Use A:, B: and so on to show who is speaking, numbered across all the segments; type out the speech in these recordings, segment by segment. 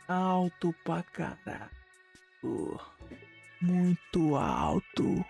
A: Alto pra caralho. Muito alto.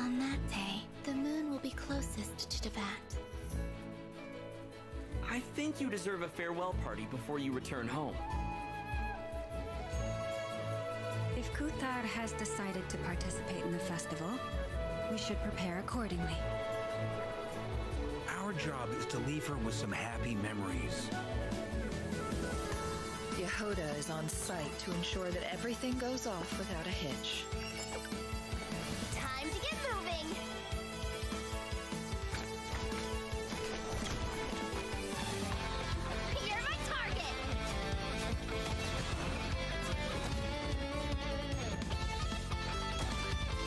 B: On that day, the moon will be closest to Tibet.
C: I think you deserve a farewell party before you return home.
D: If Kuthar has decided to participate in the festival, we should prepare accordingly.
E: Our job is to leave her with some happy memories.
F: Yehoda is on site to ensure that everything goes off without a hitch.
B: Time to get moving! You're my target!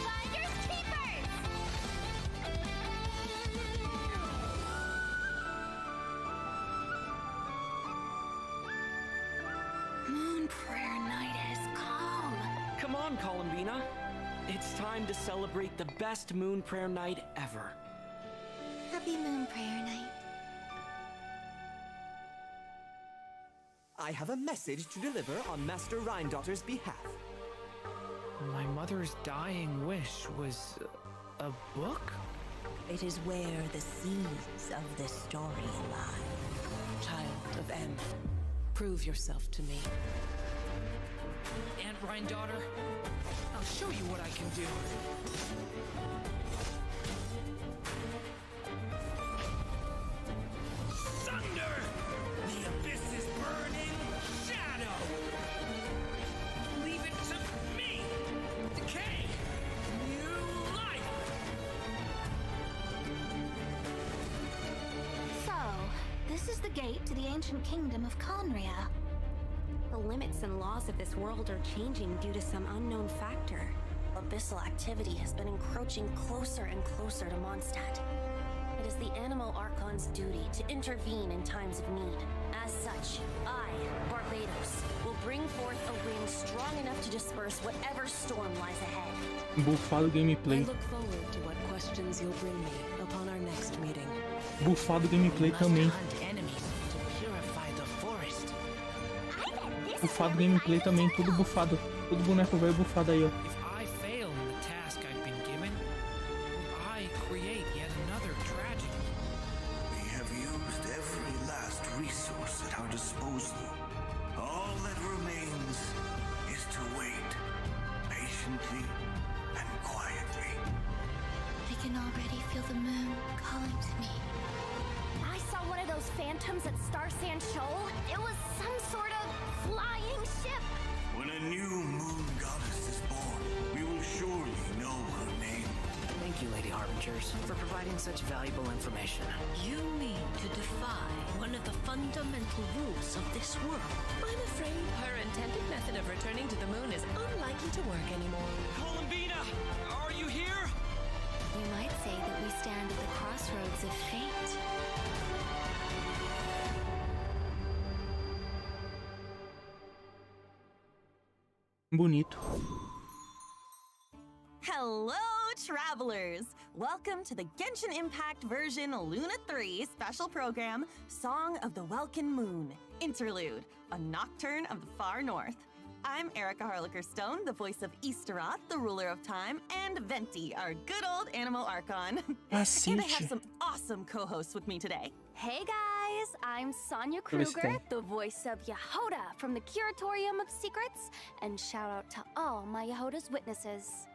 B: Finders keepers!
D: Moon prayer night has come.
C: Come on, Columbina. It's time to celebrate the best moon prayer night ever.
B: Happy moon prayer night.
G: I have a message to deliver on Master Rhindotter's behalf.
H: My mother's dying wish was a book?
I: It is where the seeds of the story lie.
F: Child of M, prove yourself to me.
H: Aunt Rhindaughter, I'll show you what I can do. Thunder! The abyss is burning! Shadow! Leave it to me! Decay! New life!
B: So, this is the gate to the ancient kingdom of Conria.
D: The limits and laws of this world are changing due to some unknown factor.
J: Abyssal activity has been encroaching closer and closer to Mondstadt. It is the Animal Archon's duty to intervene in times of need. As such, I, Barbados, will bring forth a wind strong enough to disperse whatever storm lies ahead.
A: Bufado gameplay.
F: I look forward to what questions you'll bring me upon our next meeting.
A: Bufado gameplay também. Bufado gameplay também, tudo bufado. Tudo boneco velho bufado aí, ó.
H: If I fail in the task I've been given, I create yet another tragedy.
E: We have used every last resource at our disposal. All that remains is to wait patiently and quietly.
B: I can already feel the moon calling to me.
J: I saw one of those phantoms at Star Sand Shoal. It was some sort of flying ship.
E: When a new moon goddess is born, we will surely know her name.
H: Thank you, Lady Harbingers, for providing such valuable information.
I: You mean to defy one of the fundamental rules of this world?
F: I'm afraid her intended method of returning to the moon is unlikely to work anymore.
C: Columbina, are you here?
B: You might say that we stand at the crossroads of fate.
A: Bonito.
K: Hello, travelers! Welcome to the Genshin Impact version Luna 3 special program, Song of the Welkin Moon, Interlude, a Nocturne of the Far North. I'm Erica Harlicker-Stone, the voice of Easteroth, the ruler of time, and Venti, our good old Animal Archon. And I have some awesome co-hosts with me today.
J: Hey guys, I'm Sonia Kruger, the voice of Yehoda from the Curatorium of Secrets, and shout out to all my Yehoda's witnesses.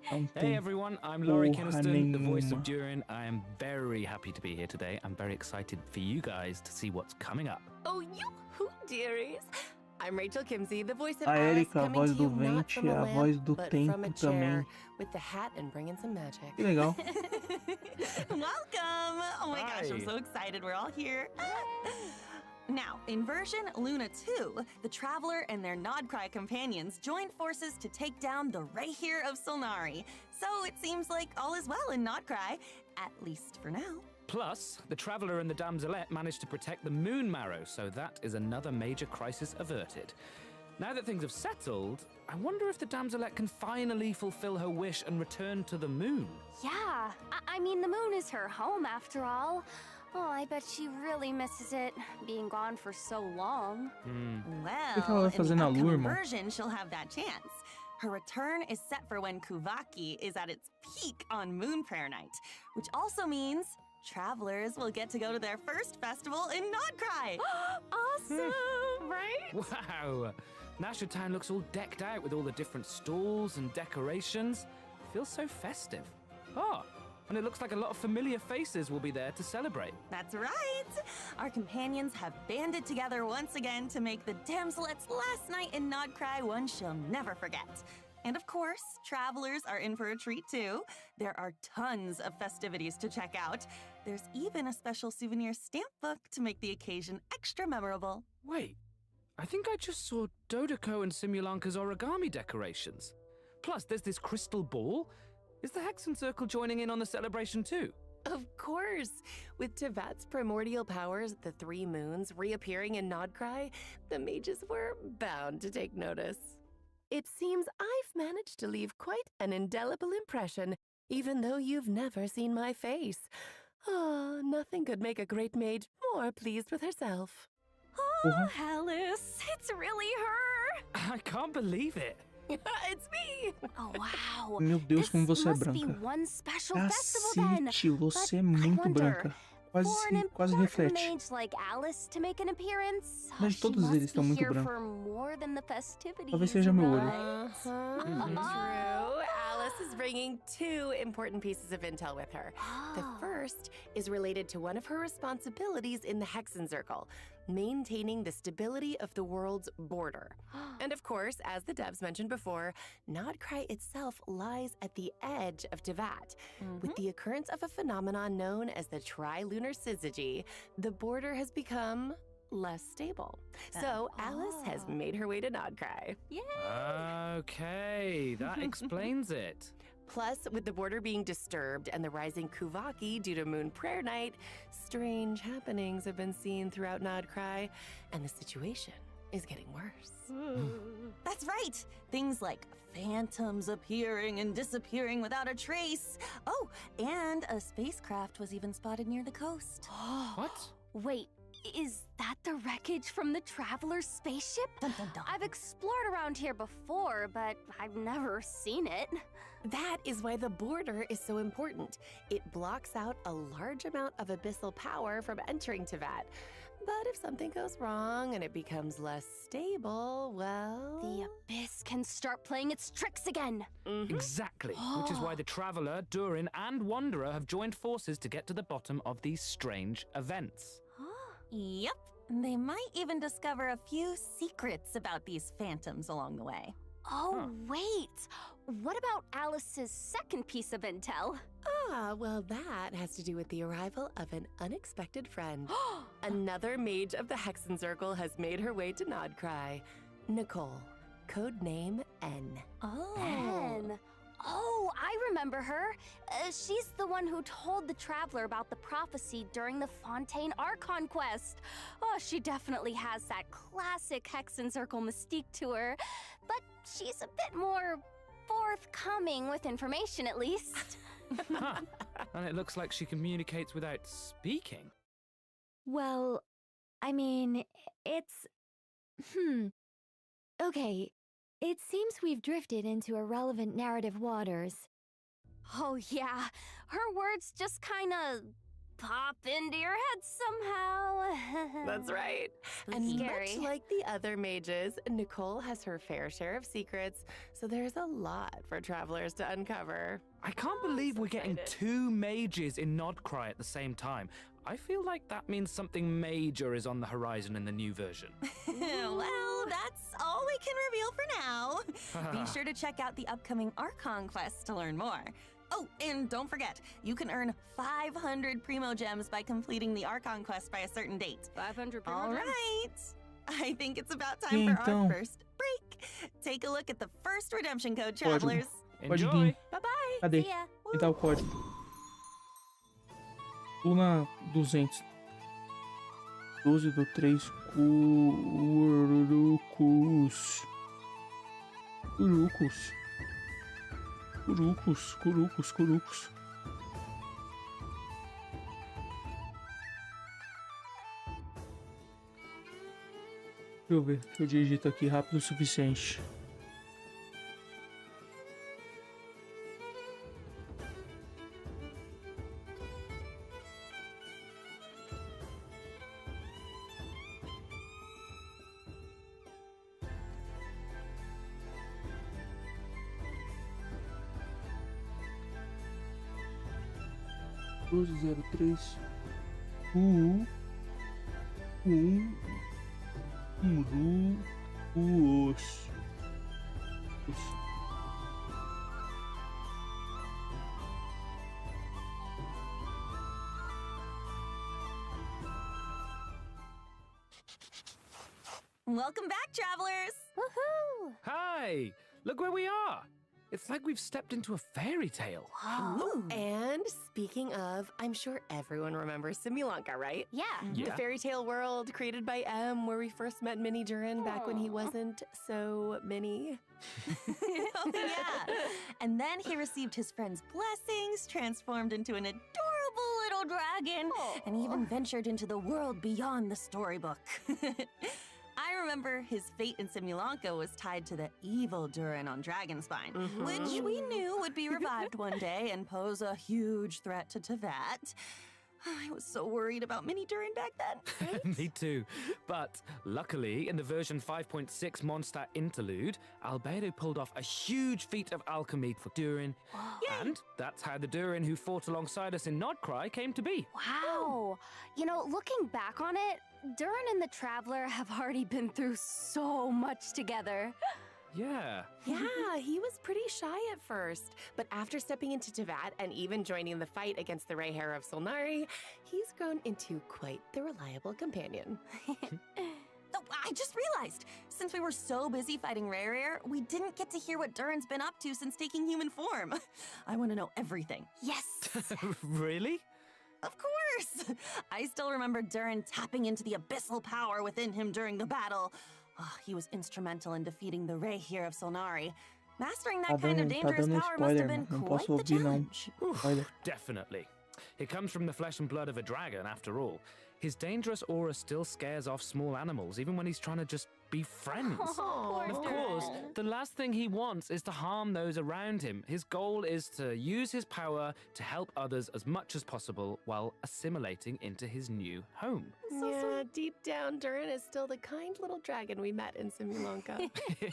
H: Hey everyone, I'm Laurie Kinniston, the voice of Durin. I am very happy to be here today. I'm very excited for you guys to see what's coming up.
F: Oh, yoo-hoo, dearies. I'm Rachel Kimsey, the voice of
A: A
F: Alice,
A: Erika, a
F: coming
A: voz
F: to
A: do
F: you not
A: vente,
F: from a
A: a
F: lamp,
A: voz do
F: but
A: tempo
F: from a
A: também.
F: chair, with the hat and bringing some magic.
A: Que legal.
K: Welcome! Oh my gosh, I'm
H: Hi.
K: so excited we're all here. Now, in version Luna 2, the Traveler and their Nodcry companions joined forces to take down the Rayhir of Solnari. So it seems like all is well in Nodcry, at least for now.
H: Plus, the Traveler and the Damselette managed to protect the Moon Marrow, so that is another major crisis averted. Now that things have settled, I wonder if the Damselette can finally fulfill her wish and return to the moon.
B: Yeah, I mean, the moon is her home after all. Oh, I bet she really misses it, being gone for so long.
K: Well,
A: ela vai
K: in
A: fazer
K: the
A: na Lua,
K: upcoming
A: irmão?
K: version, she'll have that chance. Her return is set for when Kuvaki is at its peak on Moon Prayer Night, which also means travelers will get to go to their first festival in Nodcry.
B: Awesome, right?
H: Wow! Nasha Town looks all decked out with all the different stalls and decorations. Feels so festive. Oh, and it looks like a lot of familiar faces will be there to celebrate.
K: That's right! Our companions have banded together once again to make the Damselette's last night in Nodcry one she'll never forget. And of course, travelers are in for a treat too. There are tons of festivities to check out. There's even a special souvenir stamp book to make the occasion extra memorable.
H: Wait, I think I just saw Dodeko and Simulanka's origami decorations. Plus, there's this crystal ball. Is the Hexen Circle joining in on the celebration too?
F: Of course! With Tevat's primordial powers, the three moons, reappearing in Nodcry, the mages were bound to take notice. It seems I've managed to leave quite an indelible impression, even though you've never seen my face. Ah, nothing could make a great mage more pleased with herself.
B: Oh, Alice, it's really her.
H: I can't believe it.
F: It's me!
B: Oh, wow.
A: Meu Deus, como
B: This
A: você é
B: must be
A: branca.
B: one special festival then.
A: Cacete, você é
B: But I
A: muito
B: wonder,
A: branca. Quase,
B: for an
A: quase
B: important
A: reflete.
B: mage like Alice to make an appearance,
A: Mas
B: she
A: todos
B: must
A: eles estão
B: be
A: muito
B: here
A: brancos.
B: for more than the festivities,
A: Talvez seja meu olho.
F: True. Alice is bringing two important pieces of intel with her. The first is related to one of her responsibilities in the Hexen Circle, maintaining the stability of the world's border. And of course, as the devs mentioned before, Nodcry itself lies at the edge of Tevat. With the occurrence of a phenomenon known as the trilunar syzygy, the border has become less stable. So Alice has made her way to Nodcry.
H: Okay, that explains it.
F: Plus, with the border being disturbed and the rising Kuvaki due to Moon Prayer Night, strange happenings have been seen throughout Nodcry, and the situation is getting worse.
K: That's right! Things like phantoms appearing and disappearing without a trace. Oh, and a spacecraft was even spotted near the coast.
H: What?
B: Wait, is that the wreckage from the Traveler's spaceship?
K: Dun, dun, dun.
B: I've explored around here before, but I've never seen it.
F: That is why the border is so important. It blocks out a large amount of abyssal power from entering Tevat. But if something goes wrong and it becomes less stable, well...
B: The Abyss can start playing its tricks again.
H: Exactly, which is why the Traveler, Durin, and Wanderer have joined forces to get to the bottom of these strange events.
K: Yep. They might even discover a few secrets about these phantoms along the way.
B: Oh, wait. What about Alice's second piece of intel?
F: Ah, well, that has to do with the arrival of an unexpected friend. Another mage of the Hexen Circle has made her way to Nodcry. Nicole, codename N.
B: Anne. Oh, I remember her. She's the one who told the Traveler about the prophecy during the Fontaine Archon quest. Oh, she definitely has that classic Hexen Circle mystique to her. But she's a bit more forthcoming with information, at least.
H: And it looks like she communicates without speaking.
L: Well, I mean, it's... Okay, it seems we've drifted into irrelevant narrative waters.
B: Oh, yeah. Her words just kind of pop into your head somehow.
F: That's right. And
B: Scary.
F: much like the other mages, Nicole has her fair share of secrets, so there's a lot for travelers to uncover.
H: I can't believe we're getting two mages in Nodcry at the same time. I feel like that means something major is on the horizon in the new version.
K: Well, that's all we can reveal for now. Be sure to check out the upcoming Archon quests to learn more. Oh, and don't forget, you can earn 500 Primo Gems by completing the Archon quest by a certain date.
B: 500 Primo
K: All
B: Gems?
K: right. I think it's about time for our first break. Take a look at the first redemption code, travelers.
A: Pode vir.
K: Bye-bye.
A: Cadê?
K: See ya.
A: Me dá o código. Luna 200. 12/3 curucus. Curucus. Curucus, curucus, curucus. Deixa eu ver se eu digito aqui rápido o suficiente.
K: Welcome back, travelers.
B: Woohoo!
H: Hi! Look where we are! It's like we've stepped into a fairy tale.
F: Ooh. And speaking of, I'm sure everyone remembers Simulanka, right?
B: Yeah.
F: The fairy tale world created by M, where we first met Mini Durin back when he wasn't so mini.
K: Oh, yeah. And then he received his friend's blessings, transformed into an adorable little dragon, and even ventured into the world beyond the storybook. I remember his fate in Simulanka was tied to the evil Durin on Dragonspine, which we knew would be revived one day and pose a huge threat to Tevat. I was so worried about Mini Durin back then. Right?
H: Me too. But luckily, in the version 5.6 Mondstadt interlude, Albedo pulled off a huge feat of alchemy for Durin. And that's how the Durin who fought alongside us in Nodcry came to be.
B: Wow. You know, looking back on it, Durin and the Traveler have already been through so much together.
H: Yeah.
F: Yeah, he was pretty shy at first. But after stepping into Tevat and even joining the fight against the Ray Hair of Solnari, he's grown into quite the reliable companion.
K: Oh, I just realized, since we were so busy fighting Rare, we didn't get to hear what Durin's been up to since taking human form. I want to know everything.
B: Yes!
H: Really?
K: Of course! I still remember Durin tapping into the abyssal power within him during the battle. Oh, he was instrumental in defeating the Ray Hair of Solnari. Mastering that kind of dangerous power must have been quite the challenge.
H: Definitely. It comes from the flesh and blood of a dragon, after all. His dangerous aura still scares off small animals, even when he's trying to just be friends. And of course, the last thing he wants is to harm those around him. His goal is to use his power to help others as much as possible while assimilating into his new home.
F: Yeah, deep down, Durin is still the kind little dragon we met in Simulanka.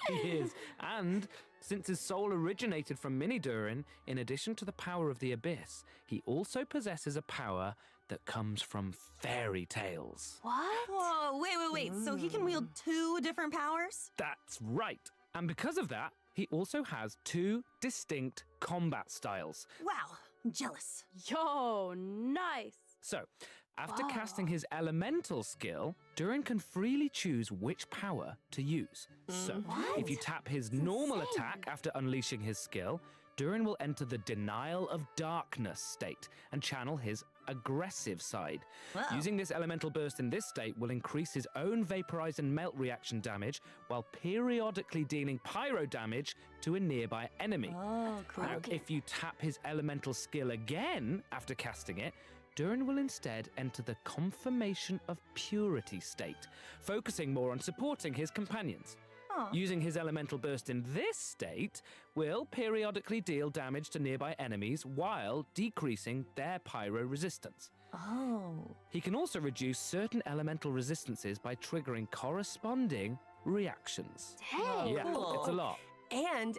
H: He is. And since his soul originated from Mini Durin, in addition to the power of the Abyss, he also possesses a power that comes from fairy tales.
K: What? Whoa, wait. So he can wield two different powers?
H: That's right. And because of that, he also has two distinct combat styles.
K: Wow, I'm jealous.
B: Yo, nice.
H: So, after casting his elemental skill, Durin can freely choose which power to use. So, if you tap his normal attack after unleashing his skill, Durin will enter the Denial of Darkness state and channel his aggressive side.
K: Wow.
H: Using this elemental burst in this state will increase his own vaporize and melt reaction damage while periodically dealing pyro damage to a nearby enemy.
K: Oh, cool.
H: Now, if you tap his elemental skill again after casting it, Durin will instead enter the Confirmation of Purity state, focusing more on supporting his companions. Using his elemental burst in this state will periodically deal damage to nearby enemies while decreasing their pyro resistance. He can also reduce certain elemental resistances by triggering corresponding reactions.
B: Dang.
H: Yeah, it's a lot.
F: And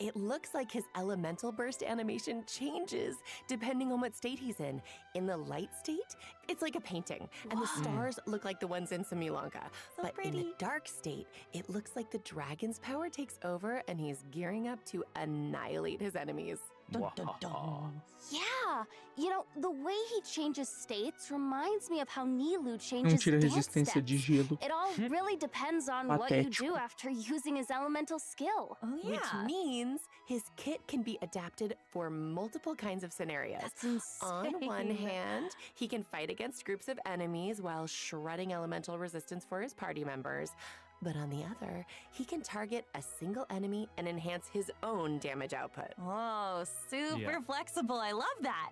F: it looks like his elemental burst animation changes depending on what state he's in. In the light state, It's like a painting, and the stars look like the ones in Simulanka.
K: So
F: but
K: pretty.
F: in the dark state, it looks like the dragon's power takes over and he's gearing up to annihilate his enemies.
K: Dun, dun, dun.
B: Yeah, you know, the way he changes states reminds me of how Nilu changes
A: Não tira a
B: dance
A: resistência de
B: steps.
A: gelo.
B: It all really depends on what you
A: Patético.
B: do after using his elemental skill.
K: Oh, yeah.
F: Which means his kit can be adapted for multiple kinds of scenarios.
B: That's insane.
F: On one hand, he can fight against groups of enemies while shredding elemental resistance for his party members. But on the other, he can target a single enemy and enhance his own damage output.
K: Whoa, super
H: Yeah.
K: flexible. I love that.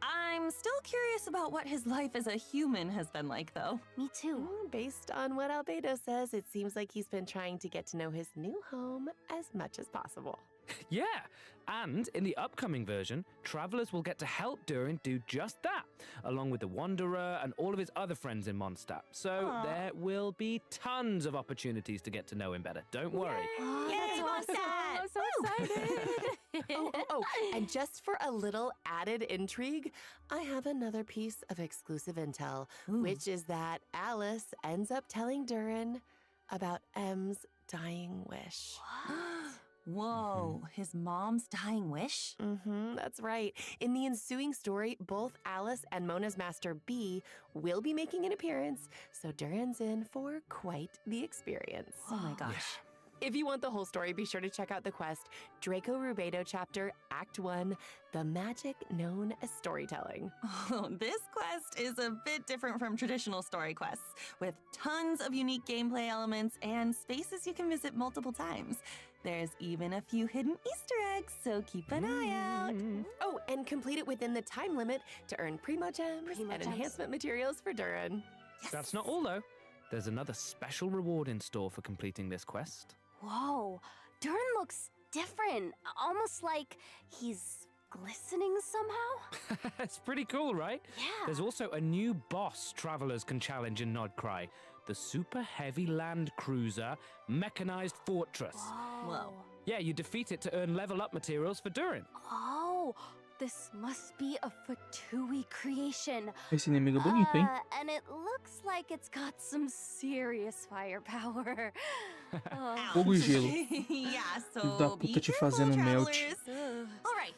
K: I'm still curious about what his life as a human has been like, though.
B: Me too.
F: Based on what Albedo says, it seems like he's been trying to get to know his new home as much as possible.
H: Yeah, and in the upcoming version, travelers will get to help Durin do just that, along with the Wanderer and all of his other friends in Mondstadt. So there will be tons of opportunities to get to know him better. Don't worry.
K: Yay, Mondstadt!
B: I'm so excited.
F: And just for a little added intrigue, I have another piece of exclusive intel, which is that Alice ends up telling Durin about M's dying wish.
K: Whoa, his mom's dying wish?
F: That's right. In the ensuing story, both Alice and Mona's master B will be making an appearance, so Durin's in for quite the experience.
K: Oh my gosh.
F: If you want the whole story, be sure to check out the quest Draco Rubedo chapter, Act 1, The Magic Known as Storytelling.
K: Oh, this quest is a bit different from traditional story quests, with tons of unique gameplay elements and spaces you can visit multiple times. There's even a few hidden Easter eggs, so keep an eye out.
F: Oh, and complete it within the time limit to earn Primo Gems and
B: Gems.
F: enhancement materials for Durin.
H: That's not all, though. There's another special reward in store for completing this quest.
B: Whoa, Durin looks different. Almost like he's glistening somehow.
H: It's pretty cool, right?
B: Yeah.
H: There's also a new boss travelers can challenge in Nodcry, the super heavy land cruiser mechanized fortress.
K: Whoa.
H: Yeah, you defeat it to earn level up materials for Durin.
B: Oh, this must be a Fatui creation.
A: Esse inimigo é bonito, hein?
B: And it looks like it's got some serious firepower.
A: Fogo e gelo.
K: Yeah,
A: Filho da
K: so be
A: puta te
K: careful,
A: fazendo melt.
K: travelers. All right,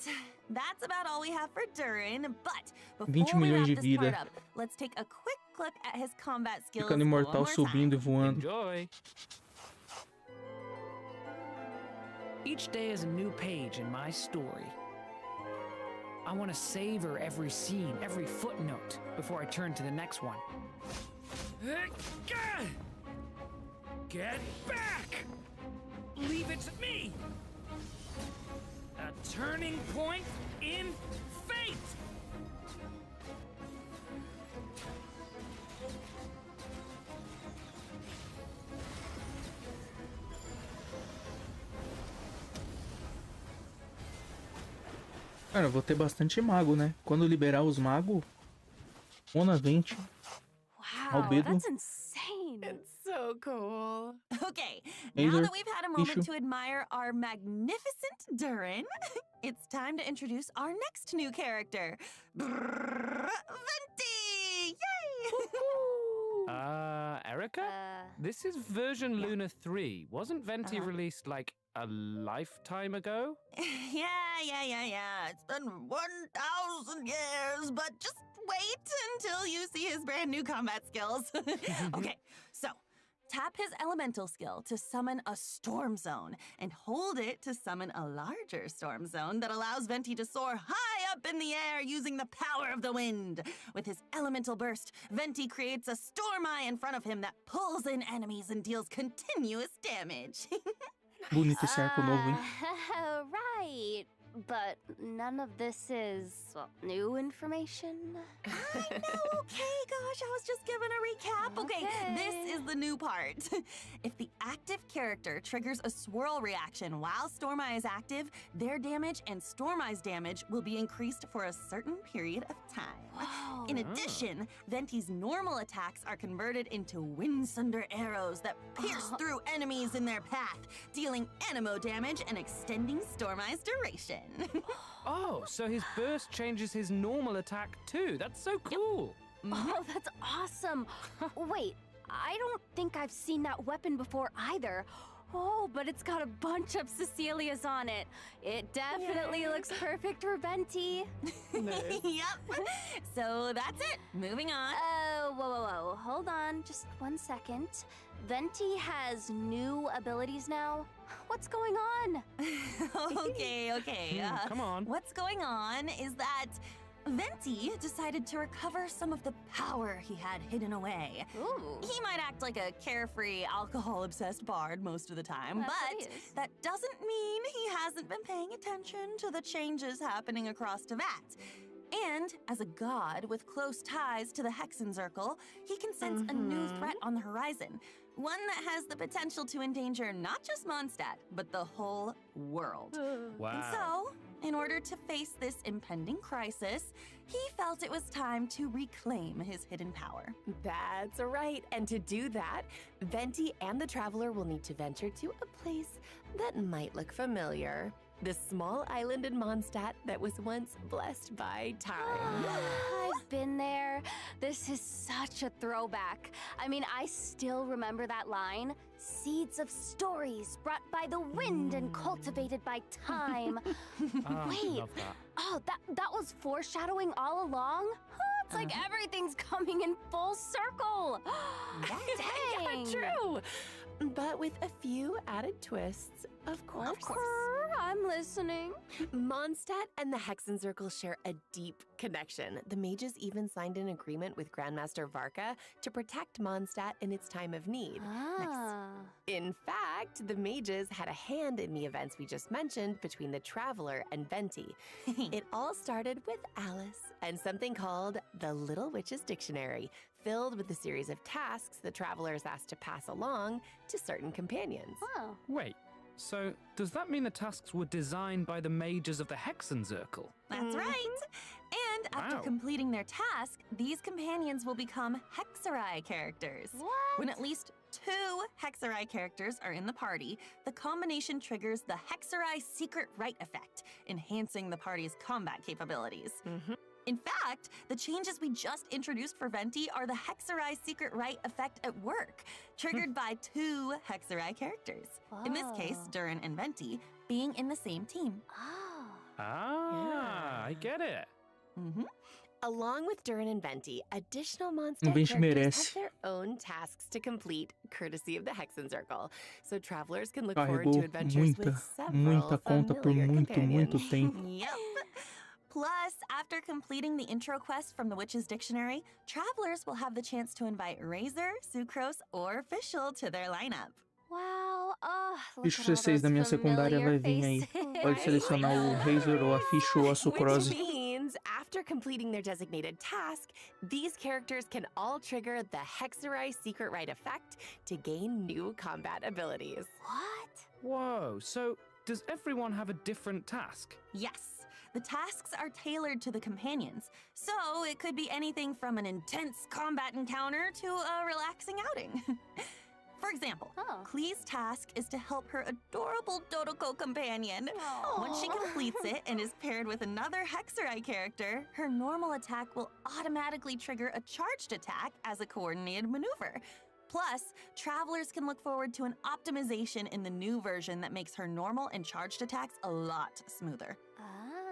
K: that's about all we have for Durin, but
A: 20
K: before we
A: milhões
K: wrap
A: de
K: this
A: vida.
K: part up, let's take a quick look at his combat skills
A: Ficando imortal,
K: one more time.
A: subindo e voando.
H: Enjoy.
C: Each day is a new page in my story. I want to savor every scene, every footnote, before I turn to the next one. Get back! Leave it to me! A turning point in fate!
A: Cara, eu vou ter bastante mago, né? Quando liberar os magos, Mona 20.
B: Wow,
A: Albedo.
B: that's insane.
F: It's so cool.
K: Okay, now
A: Laser,
K: that we've had a moment
A: issue.
K: to admire our magnificent Durin, it's time to introduce our next new character, Venti! Yay!
H: Erica? This is version Luna 3. Wasn't Venti released like a lifetime ago?
K: Yeah. It's been 1,000 years, but just wait until you see his brand new combat skills. Okay, so tap his elemental skill to summon a storm zone and hold it to summon a larger storm zone that allows Venti to soar high up in the air using the power of the wind. With his elemental burst, Venti creates a storm eye in front of him that pulls in enemies and deals continuous damage.
A: Bonito esse arco novo, hein?
B: Right. But none of this is, well, new information.
K: I know, okay, gosh, I was just giving a recap. Okay, this is the new part. If the active character triggers a swirl reaction while Storm Eye is active, their damage and Storm Eye's damage will be increased for a certain period of time.
B: Whoa.
K: In addition, Venti's normal attacks are converted into Windsunder arrows that pierce through enemies in their path, dealing anemo damage and extending Storm Eye's duration.
H: Oh, so his burst changes his normal attack too. That's so cool.
B: Oh, that's awesome. Wait, I don't think I've seen that weapon before either. Oh, but it's got a bunch of Cecilias on it. It definitely looks perfect for Venti.
K: Yep. So that's it. Moving on.
B: Whoa. Hold on, just 1 second. Venti has new abilities now. What's going on?
K: Okay.
H: Come on.
K: What's going on is that Venti decided to recover some of the power he had hidden away.
B: Ooh.
K: He might act like a carefree, alcohol-obsessed bard most of the time,
B: That's what
K: but
B: he is.
K: that doesn't mean he hasn't been paying attention to the changes happening across Tevat. And as a god with close ties to the Hexenzirkel, he can sense a new threat on the horizon. One that has the potential to endanger not just Mondstadt, but the whole world.
H: Wow.
K: And so, in order to face this impending crisis, he felt it was time to reclaim his hidden power.
F: That's right. And to do that, Venti and the Traveler will need to venture to a place that might look familiar. The small island in Mondstadt that was once blessed by time.
B: I've been there. This is such a throwback. I mean, I still remember that line. Seeds of stories brought by the wind and cultivated by time. Wait.
H: Love that.
B: Oh, that was foreshadowing all along? It's like everything's coming in full circle. Dang.
F: Yeah, true. But with a few added twists, of course.
B: I'm listening.
F: Mondstadt and the Hexenzirkel share a deep connection. The mages even signed an agreement with Grandmaster Varka to protect Mondstadt in its time of need. In fact, the mages had a hand in the events we just mentioned between the Traveler and Venti. It all started with Alice and something called the Little Witch's Dictionary, filled with a series of tasks the Traveler is asked to pass along to certain companions.
B: Oh.
H: Wait, so does that mean the tasks were designed by the mages of the Hexenzirkel?
K: That's right. And after
H: Wow.
K: completing their task, these companions will become Hexerai characters.
B: What?
K: When at least 2 Hexerai characters are in the party, the combination triggers the Hexerai Secret Right effect, enhancing the party's combat capabilities. In fact, the changes we just introduced for Venti are the Hexerai Secret Right effect at work, triggered by 2 Hexerai characters. In this case, Durin and Venti being in the same team.
H: I get it.
F: Along with Durin and Venti, additional Mondstadt
A: Venti
F: characters
A: merece.
F: have their own tasks to complete, courtesy of the Hexenzirkel. So travelers can look forward to
A: Carregou
F: adventures
A: muita,
F: with several
A: muita conta por
F: familiar
A: muito
F: companions.
A: tempo.
K: Yep. Plus, after completing the intro quest from the Witch's Dictionary, travelers will have the chance to invite Razor, Sucrose, or Fischl to their lineup.
B: Wow. Look
A: Bicho
B: at all
A: 16 da minha
B: those
A: secundária vai
B: familiar
A: vir aí.
B: faces.
A: Pode selecionar o Razor ou a Fish ou a
F: Which
A: Sucrose.
F: means, after completing their designated task, these characters can all trigger the Hexerai Secret Right effect to gain new combat abilities.
B: What?
H: Whoa, so does everyone have a different task?
K: Yes. The tasks are tailored to the companions, so it could be anything from an intense combat encounter to a relaxing outing. For example, Klee's task is to help her adorable Dodoko companion. Once she completes it and is paired with another Hexerai character, her normal attack will automatically trigger a charged attack as a coordinated maneuver. Plus, travelers can look forward to an optimization in the new version that makes her normal and charged attacks a lot smoother.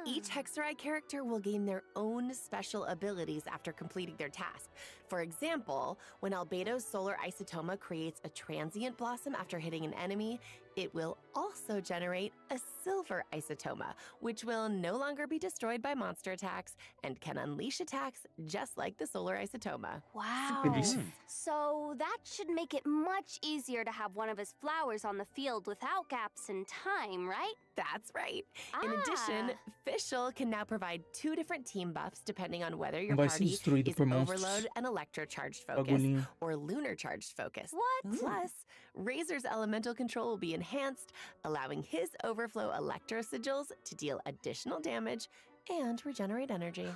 F: Each Hexerai character will gain their own special abilities after completing their task. For example, when Albedo's solar isotoma creates a transient blossom after hitting an enemy, it will also generate a silver isotoma, which will no longer be destroyed by monster attacks and can unleash attacks just like the solar isotoma.
B: Wow.
A: Delícia.
B: So that should make it much easier to have one of his flowers on the field without gaps in time, right?
F: That's right. In addition, Fischl can now provide 2 different team buffs depending on whether your
A: Vai ser
F: party
A: destruído
F: is
A: por monstros.
F: Overload and Electro-charged focus
A: Bagulhinho.
F: or Lunar-charged focus.
B: What?
F: Plus, Razor's elemental control will be enhanced, allowing his overflow Electro sigils to deal additional damage and regenerate energy.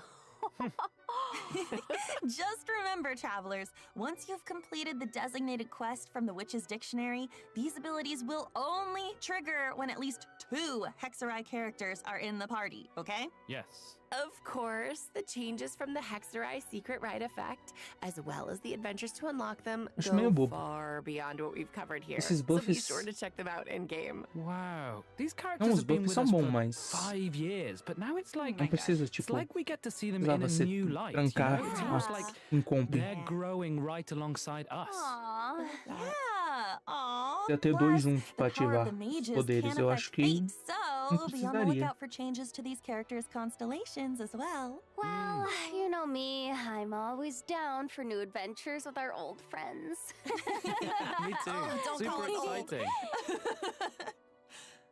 K: Just remember, travelers, once you've completed the designated quest from the Witch's Dictionary, these abilities will only trigger when at least 2 Hexerai characters are in the party, okay?
H: Yes.
F: Of course, the changes from the Hexerai secret rite effect, as well as the adventures to unlock them,
A: Acho meio
F: go
A: bobo.
F: far beyond what we've covered here.
A: Esses
F: So
A: buffs-
F: be sure to check them out in game.
H: Wow, these characters
A: Não, os
H: have been
A: buffs
H: with
A: são
H: us
A: bons,
H: for
A: mas
H: 5 years, but now it's like
A: não precisa,
H: it's
A: tipo,
H: like we get to see them
A: usar
H: in a
A: você
H: new light. You
A: trancar
H: know? It seems like
A: em comp.
H: they're growing right alongside us.
B: Aww.
K: Yeah. Aw.
A: Eu tenho
K: Plus,
A: dois juntos pra
K: the power of
A: ativar
K: the mages
A: os poderes.
K: can
A: Eu
K: affect
A: acho que
K: fate, so
A: não
K: be on the
A: precisaria.
K: lookout for changes to these characters' constellations as well.
B: Well, you know me, I'm always down for new adventures with our old friends.
H: Me too.
K: don't
H: Super
K: call it old.
H: exciting.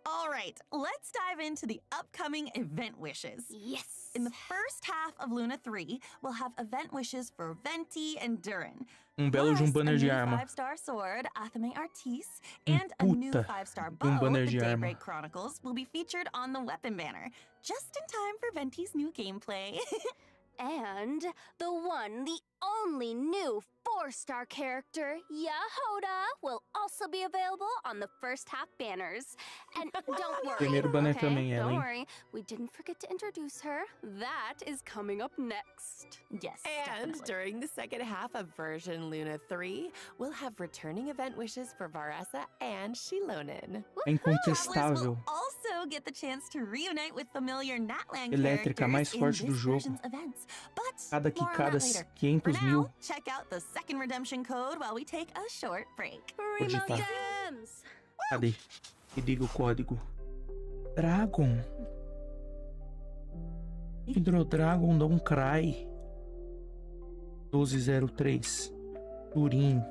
K: All right, let's dive into the upcoming event wishes.
B: Yes.
K: In the first half of Luna 3, we'll have event wishes for Venti and Durin.
A: Belo de
K: Plus,
A: banner
K: a
A: de
K: new
A: arma.
K: 5-star sword, Athame Artis, and a new
A: puta
K: 5-star
A: de
K: bow,
A: banner
K: the
A: de arma.
K: Daybreak Chronicles, will be featured on the weapon banner, just in time for Venti's new gameplay.
B: And the one, the only new 4-star character, Yehoda, will also be available on the first half banners. And don't worry,
A: Primeiro banner
B: okay?
A: também ela,
B: Don't
A: hein?
B: worry, we didn't forget to introduce her. That is coming up next.
K: Yes,
F: And
K: definitely.
F: during the second half of version Luna 3, we'll have returning event wishes for Varessa and Shilonen.
A: É
K: Travelers
A: incontestável.
K: will also get the chance to reunite with familiar Natlan
A: Elétrica
K: characters
A: mais
K: in
A: forte do
K: this
A: jogo.
K: version's events. But
A: Cada
K: more on
A: quicada
K: that later. For
A: 500
K: now,
A: mil.
K: check out the second redemption code while we take a short break.
A: Vou digitar.
B: Gems!
A: Cadê? E diga o código. Dragon. Hidrodragon não cry. 1203. Turim.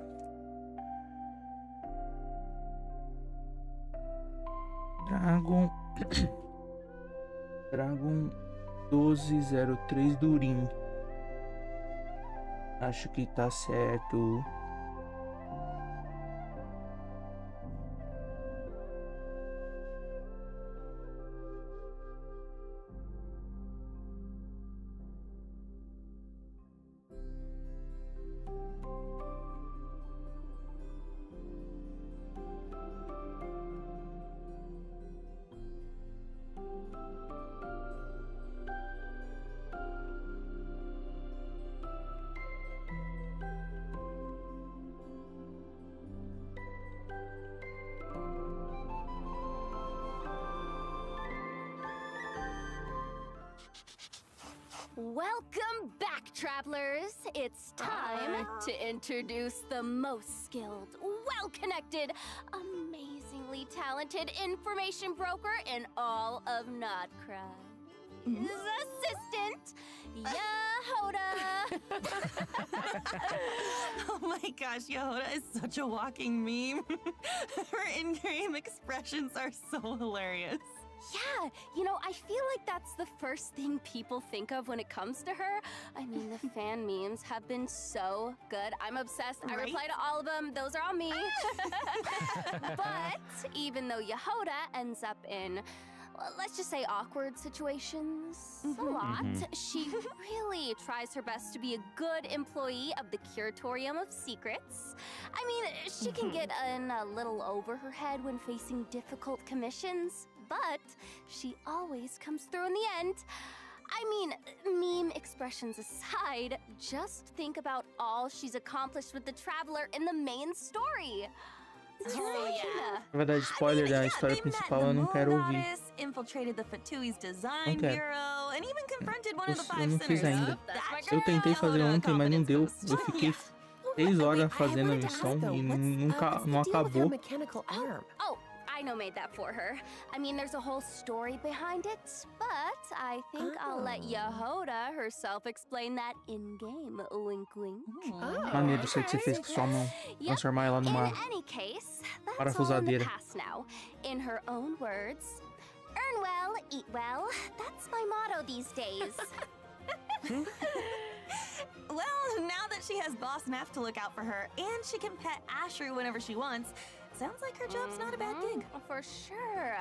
A: Dragon. Dragon 1203 Durim. Acho que tá certo.
B: Welcome back, travelers! It's time to introduce the most skilled, well-connected, amazingly talented information broker in all of Notcry. His assistant, Yehoda!
K: Oh my gosh, Yehoda is such a walking meme. Her in-game expressions are so hilarious.
B: Yeah, you know, I feel like that's the first thing people think of when it comes to her. I mean, the fan memes have been so good. I'm obsessed. I
K: Right?
B: reply to all of them. Those are all me. But even though Yehoda ends up in, well, let's just say awkward situations a lot, she really tries her best to be a good employee of the Curatorium of Secrets. I mean, she can get in a little over her head when facing difficult commissions, but she always comes through in the end. I mean, meme expressions aside, just think about all she's accomplished with the Traveler in the main story.
K: yeah.
A: Na verdade, spoiler da história
K: they met
A: principal
K: the
A: eu não quero
K: Moon
A: ouvir.
K: Goddess, infiltrated the Fatui's design
A: Não quero.
K: bureau, and even confronted one of the
A: Eu
K: five
A: não fiz
K: sinners.
A: ainda.
K: That's
A: Eu tentei fazer
K: Yehoda
A: ontem, mas não deu.
K: confidence
A: Eu
K: boost.
A: fiquei 6 horas fazendo a missão e não acabou.
F: Mechanical arm.
B: Oh, I know made that for her. I mean, there's a whole story behind it, but I think I'll let Yehoda herself explain that in-game. Wink, wink.
A: Maneiro isso aí que você fez com sua mão. Transformar ela numa
B: In any case, that's all in the
A: parafusadeira.
B: past now. In her own words, earn well, eat well. That's my motto these days.
K: Well, now that she has Boss Neff to look out for her, and she can pet Ashru whenever she wants, sounds like her job's not a bad gig.
B: For sure.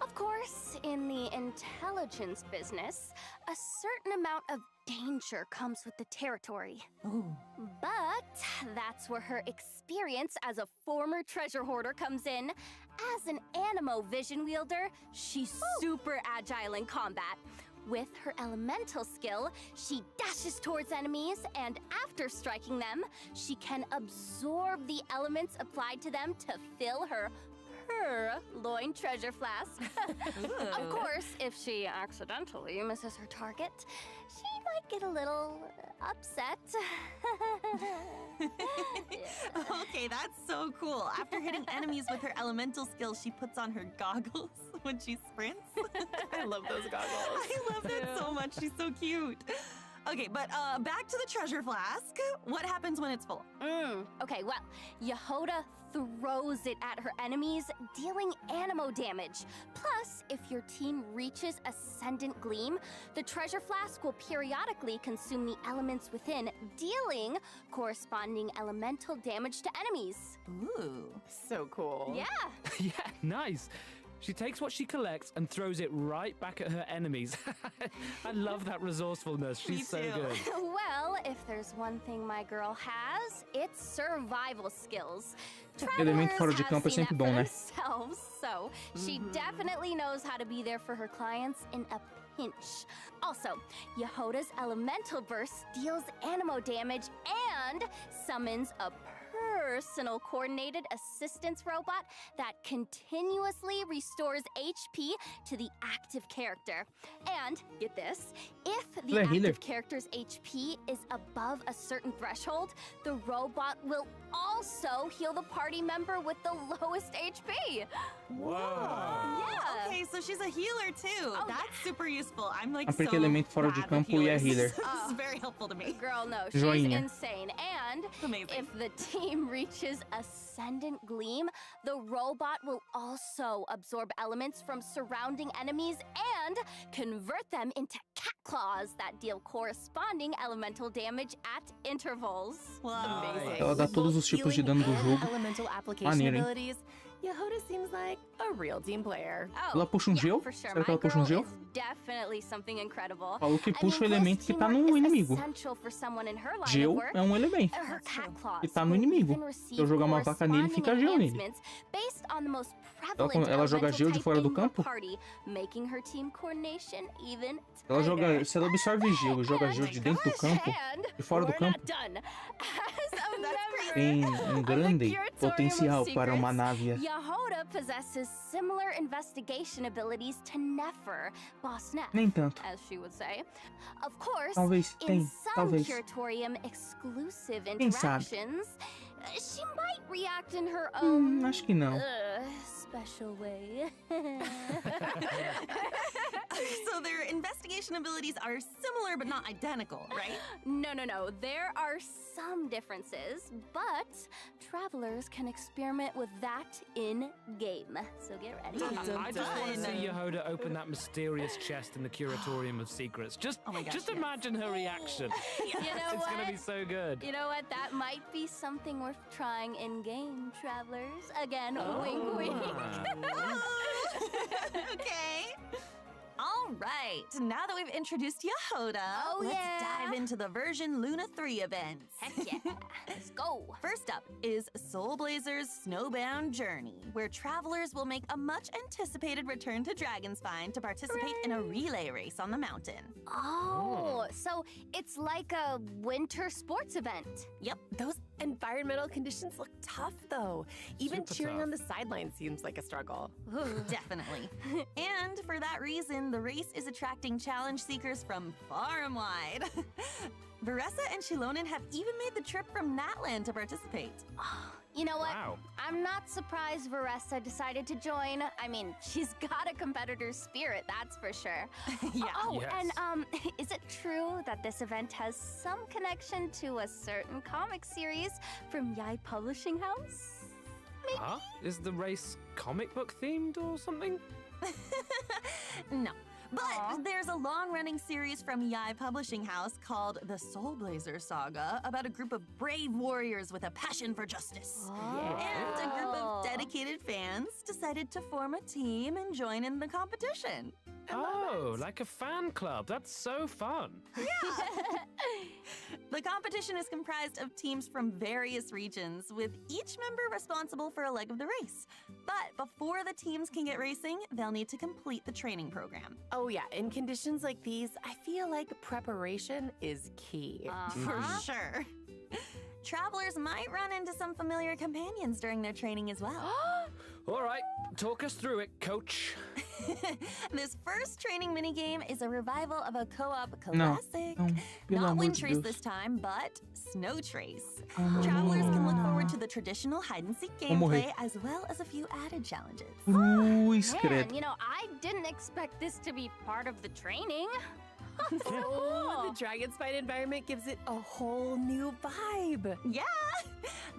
B: Of course, in the intelligence business, a certain amount of danger comes with the territory. But that's where her experience as a former treasure hoarder comes in. As an Animo vision wielder, she's super agile in combat. With her elemental skill, she dashes towards enemies, and after striking them, she can absorb the elements applied to them to fill her loin treasure flask. Of course, if she accidentally misses her target, she might get a little upset.
K: Okay, that's so cool. After hitting enemies with her elemental skill, she puts on her goggles when she sprints.
F: I love those goggles.
K: I love that so much. She's so cute. Okay, but back to the treasure flask. What happens when it's full?
B: Okay, well, Yehoda throws it at her enemies, dealing animo damage. Plus, if your team reaches Ascendant Gleam, the treasure flask will periodically consume the elements within, dealing corresponding elemental damage to enemies.
K: Ooh.
F: So cool.
B: Yeah.
H: Yeah, nice. She takes what she collects and throws it right back at her enemies. I love that resourcefulness. She's so good.
B: Well, if there's one thing my girl has, it's survival skills.
A: Elemento fora de campo é sempre bom, né?
B: So she definitely knows how to be there for her clients in a pinch. Also, Yehoda's elemental burst deals animo damage and summons a personal coordinated assistance robot that continuously restores HP to the active character. And, get this, if the active character's HP is above a certain threshold, the robot will also heal the party member with the lowest HP.
K: Whoa. Yeah. Okay, so she's a healer too. That's super useful. I'm like
A: Porque
K: so
A: elemento fora de
K: bad
A: campo
K: with
A: e é
K: healers.
A: healer.
K: This is very helpful to me.
B: Girl, no, she's
A: Joinha.
B: insane. And if the team reaches Ascendant Gleam, the robot will also absorb elements from surrounding enemies and convert them into cat claws that deal corresponding elemental damage at intervals.
F: Amazing.
A: Ela dá todos os tipos de dano do jogo.
F: Elemental application
A: Maneiro, hein?
F: abilities. Yehoda seems like a real team player.
A: Ela puxa um gel?
B: For sure.
A: Será que ela puxa um gel?
B: Definitely something incredible.
A: Falou que puxa o
B: I mean,
A: elemento que tá
B: close
A: no
B: teamwork is
A: inimigo.
B: essential for someone in her line of
A: Gel
B: work.
A: é um elemento
B: Her cat claws
A: que tá no
B: will
A: inimigo.
B: even receive
A: Se eu jogar uma vaca nele, fica gel nele.
B: enhancements based on the most prevalent
A: Ela joga
B: elemental
A: gel de
B: type
A: fora do
B: in the
A: campo?
B: party, making her team coordination even
A: Ela
B: tighter.
A: joga, se ela absorve gel e joga gel de dentro do campo, de fora do
B: We're
A: campo,
B: not done. As a member
A: tem um grande
B: Curatorium
A: potencial
B: of
A: para uma
B: Secrets,
A: nave.
B: Yehoda possesses similar investigation abilities to Nefer, Boss Neff,
A: Nem tanto.
B: as she would say. Of course,
A: Talvez,
B: in
A: tem,
B: some
A: talvez.
B: Curatorium exclusive
A: Quem sabe?
B: interactions, she might react in her own
A: Acho que não.
B: special way.
K: So their investigation abilities are similar but not identical, right?
B: No. There are some differences, but travelers can experiment with that in game. So get ready.
H: I just want to see Yehoda open that mysterious chest in the Curatorium of Secrets. Just imagine her reaction.
B: You know
H: It's
B: what?
H: gonna be so good.
B: You know what? That might be something worth trying in game, travelers. Again, wink, wink.
K: Okay. All right. Now that we've introduced Yehoda, let's dive into the version Luna 3 events.
B: Heck yeah. Let's go.
K: First up is Soul Blazer's Snowbound Journey, where travelers will make a much-anticipated return to Dragonspine to participate in a relay race on the mountain.
B: Oh, so it's like a winter sports event.
K: Yep.
F: Those environmental conditions look tough, though. Even
K: Super
F: cheering
K: tough.
F: on the sidelines seems like a struggle.
K: Definitely. And for that reason, the race is attracting challenge seekers from far and wide. Varessa and Shilonen have even made the trip from Natland to participate.
B: You know what?
K: Wow.
B: I'm not surprised Varessa decided to join. I mean, she's got a competitor's spirit, that's for sure.
K: Yeah.
B: Oh,
K: Yes.
B: and is it true that this event has some connection to a certain comic series from Yai Publishing House?
H: Huh? Is the race comic book themed or something?
K: No. But there's a long-running series from Yai Publishing House called The Soul Blazer Saga about a group of brave warriors with a passion for justice. And a group of dedicated fans decided to form a team and join in the competition.
H: Oh, like a fan club. That's so fun.
K: The competition is comprised of teams from various regions, with each member responsible for a leg of the race. But before the teams can get racing, they'll need to complete the training program.
F: Oh yeah, in conditions like these, I feel like preparation is key.
K: For sure. Travelers might run into some familiar companions during their training as well.
H: All right, talk us through it, coach.
K: This first training minigame is a revival of a co-op
A: No,
K: classic.
A: não, pelo
K: Not
A: amor
K: Wind
A: de
K: Trace
A: Deus.
K: this time, but Snow Trace. Travelers can look forward to the traditional hide-and-seek
A: morrer.
K: gameplay as well as a few added challenges.
A: Cruz,
B: Man,
A: credo.
B: you know, I didn't expect this to be part of the training.
F: Oh, the Dragon Spine environment gives it a whole new vibe.
K: Yeah!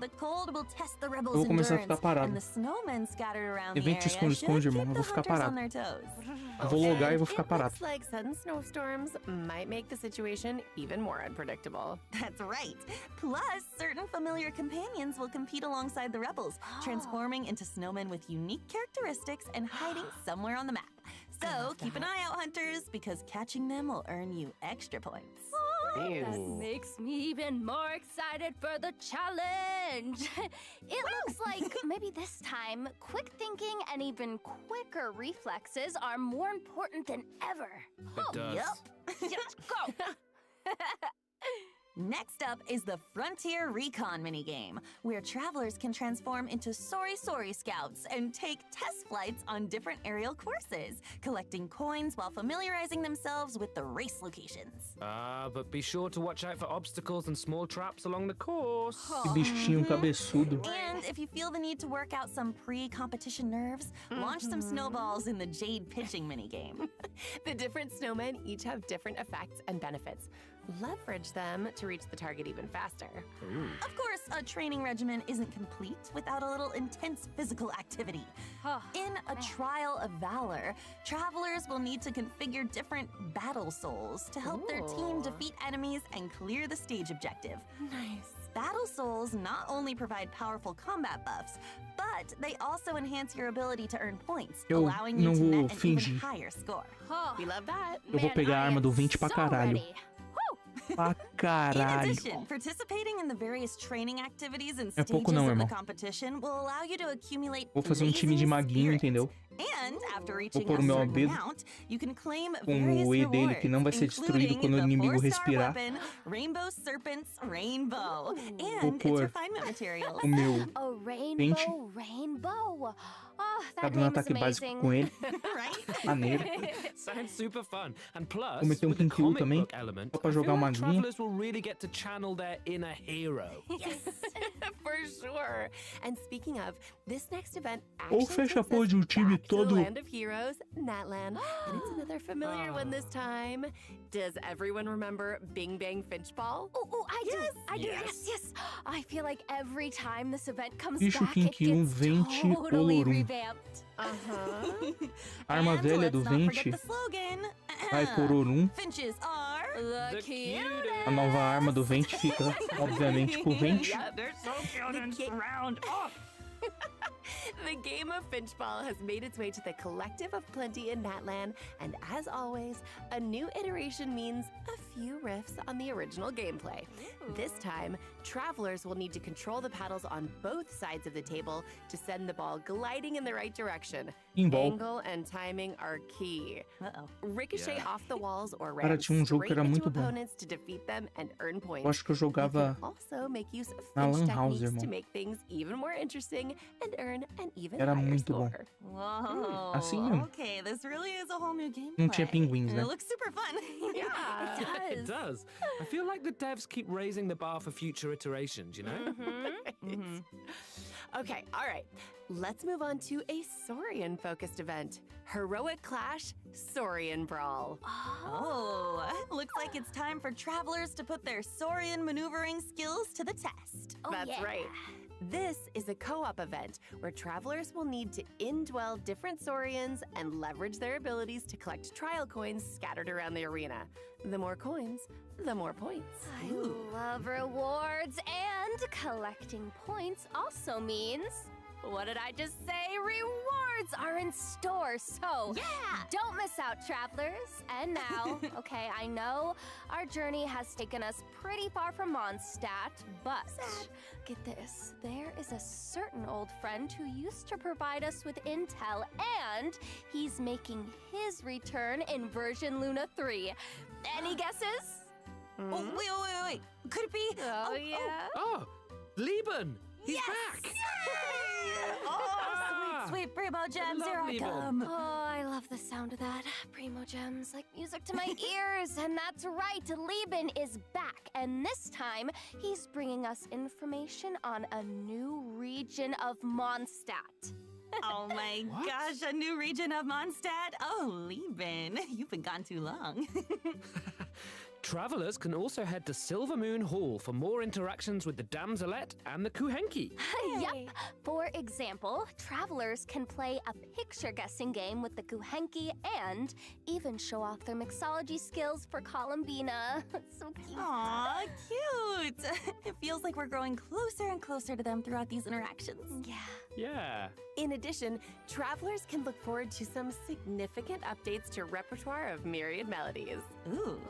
K: The cold will test the
A: Eu
K: rebels'
A: vou começar a
K: endurance,
A: ficar parado.
K: and the snowmen scattered around the
A: Evento
K: area should
A: esconde-esconde, irmão.
K: keep
A: Eu
K: the
A: vou ficar
K: hunters
A: parado.
K: on their toes.
A: Eu vou logar e vou ficar
F: It
A: parado.
F: looks like sudden snowstorms might make the situation even more unpredictable.
K: That's right. Plus, certain familiar companions will compete alongside the rebels, transforming into snowmen with unique characteristics and hiding somewhere on the map. So, keep an eye out, hunters, because catching them will earn you extra points.
B: That makes me even more excited for the challenge. It looks like maybe this time, quick thinking and even quicker reflexes are more important than ever.
H: It does.
B: Let's go.
K: Next up is the Frontier Recon minigame, where travelers can transform into Sorry Scouts and take test flights on different aerial courses, collecting coins while familiarizing themselves with the race locations.
H: But be sure to watch out for obstacles and small traps along the course.
A: Que bichinho cabeçudo.
K: And if you feel the need to work out some pre-competition nerves, launch some snowballs in the Jade pitching minigame.
F: The different snowmen each have different effects and benefits. Leverage them to reach the target even faster.
K: Of course, a training regimen isn't complete without a little intense physical activity. In a trial of valor, travelers will need to configure different battle souls to help their team defeat enemies and clear the stage objective.
F: Nice.
K: Battle souls not only provide powerful combat buffs, but they also enhance your ability to earn points,
A: Eu
K: allowing you
A: não
K: to
A: vou
K: net an
A: fingir.
K: even higher score.
F: We love that.
A: Eu vou pegar a arma do 20 pra caralho. Pra
K: In
A: caralho.
K: addition, participating in the various training activities and
A: É
K: stages
A: pouco não,
K: of the
A: irmão.
K: competition will allow you to accumulate
A: Vou fazer um time de
K: amazing
A: maguinho,
K: spirit.
A: entendeu?
K: And after reaching
A: pôr
K: a
A: o meu
K: certain
A: albedo
K: amount, you can claim
A: com
K: various
A: o E dele, que não vai ser destruído
K: including
A: quando o
K: the
A: inimigo
K: 4-star
A: respirar.
K: weapon, Rainbow Serpent's Rainbow,
A: Vou
K: and its
A: pôr
K: refinement materials.
A: o meu
B: A
A: pente.
B: rainbow. Oh,
A: Tá
B: that
A: dando
B: name is
A: ataque básico
B: amazing.
A: com ele.
K: Right?
A: Maneiro.
H: Sounds super fun. And plus,
A: Vou meter um
H: with the
A: Kinkiu
H: comic
A: também,
H: book element,
A: só pra
H: I feel
A: jogar uma
H: like
A: maguinha.
H: travelers will really get to channel their inner hero.
F: Yes, for sure. And speaking of, this next event actually
A: Ou fecha a
F: takes
A: porra
F: us
A: de um time
F: back to the
A: todo.
F: land of heroes, Natlan, and it's another familiar one this time. Does everyone remember Bing Bang Finchball?
B: Oh, I do. Yes. I feel like every time this event comes
A: Bicho
B: back, it
A: Kinkiu,
B: gets
A: Vente,
B: totally
A: Olorum.
B: revamped.
A: Arma
K: And
A: velha do
K: let's not forget
A: Vente
K: the slogan.
A: vai por Olorum.
K: Finches are
B: The
A: A nova arma do Vente fica, obviamente, com o Vente.
F: They're so cute and round. The game of Finchball has made its way to the Collective of Plenty in Natlan, and as always, a new iteration means a few riffs on the original gameplay. This time, travelers will need to control the paddles on both sides of the table to send the ball gliding in the right direction.
A: Pinball.
F: Angle and timing are key.
K: Uh-oh.
F: Ricochet off the walls or
A: Cara,
F: ram
A: tinha um jogo que
F: straight
A: era
F: into
A: muito bom.
F: opponents to defeat them and earn points.
A: Eu acho que eu jogava
F: You can also make use of
A: na
F: Finch
A: Lan House,
F: techniques to
A: irmão.
F: make things even more interesting and earn an even
A: Era
F: higher
A: muito bom.
F: score.
K: Whoa.
A: Assim mesmo.
K: Okay, this really is a whole new gameplay.
A: Não tinha pinguins,
K: And
A: né?
K: it looks super fun.
F: Yeah.
H: It does. I feel like the devs keep raising the bar for future iterations, you know?
F: Okay, all right. Let's move on to a Saurian-focused event. Heroic Clash Saurian Brawl.
K: Oh, looks like it's time for travelers to put their Saurian maneuvering skills to the test.
F: That's right. This is a co-op event where travelers will need to indwell different Saurians and leverage their abilities to collect trial coins scattered around the arena. The more coins, the more points.
B: I love rewards, and collecting points also means What did I just say? Rewards are in store, so don't miss out, travelers. And now, okay, I know our journey has taken us pretty far from Mondstadt, but get this, there is a certain old friend who used to provide us with intel, and he's making his return in version Luna 3. Any guesses?
K: Oh, wait. Could it be?
B: Oh, yeah.
H: Oh, Lieben! He's back!
K: Oh, sweet Primo Gems, here I come.
B: Oh, I love the sound of that. Primo Gems, like music to my ears. And that's right, Lieben is back. And this time, he's bringing us information on a new region of Mondstadt.
K: Oh my gosh, a new region of Mondstadt? Oh, Lieben, you've been gone too long.
H: Travelers can also head to Silver Moon Hall for more interactions with the Damselette and the Kuhenki.
B: Yep. For example, travelers can play a picture guessing game with the Kuhenki and even show off their mixology skills for Columbina. So cute.
K: Aw, cute. It feels like we're growing closer and closer to them throughout these interactions.
H: Yeah.
F: In addition, travelers can look forward to some significant updates to repertoire of myriad melodies.
K: Ooh.